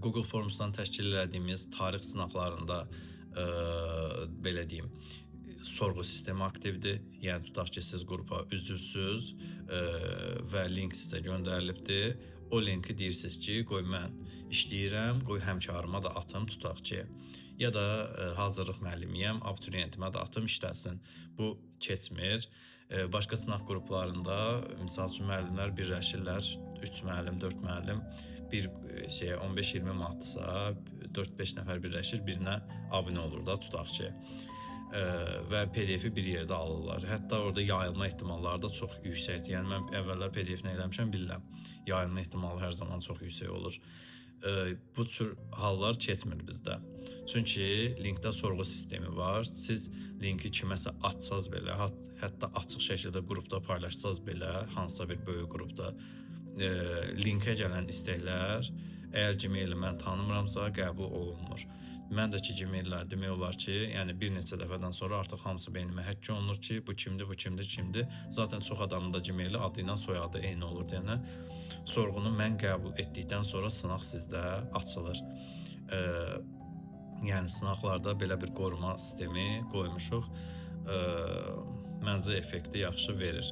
Google Forms'dan təşkil elədiyimiz tarix sınaqlarında belə deyim, sorğu sistemi aktivdir. Yəni tutaq ki, siz qrupa üzvsüz və link sizə göndərilibdir. O linki deyirsiniz ki, qoy mən işləyirəm, qoy həmkarıma da atım, tutaq ki, ya da hazırlıq müəllimiyəm, abituriyentimə də atım işləsin. Bu keçmir. Başqa sınaq qruplarında misal üçün müəllimlər birləşirlər, 3 müəllim, 4 müəllim bir şeyə 15-20 manatdırsa, 4-5 nəfər birləşir, birinə abunə olur da tutaq ki. Və PDF-i bir yerdə alırlar. Hətta orada yayılma ehtimalları da çox yüksəkdir. Yəni mən əvvəllər PDF-ni eləmişəm, bilirəm. Yayılma ehtimalı hər zaman çox yüksək olur. Bu tür hallar keçmir bizdə. Çünki linkdə sorğu sistemi var. Siz linki kiməsə açsaz belə, hətta açıq şəkildə qrupda paylaşsaz belə, hansısa bir böyük qrupda linkə gələn istəklər əgər Gmail-i mən tanımıramsa qəbul olunmur. Məndəki Gmail-lər demək olar ki, yəni bir neçə dəfədən sonra artıq hamısı beynimə həkk olunur ki, bu kimdir, bu kimdir, kimdir. Zaten çox adamın da Gmail-i adı ilə soyadı eyni olur deyənə sorğunu mən qəbul etdikdən sonra sınaq sizdə açılır. Yəni sınaqlarda belə bir qoruma sistemi qoymuşuq. Məncə effekti yaxşı verir.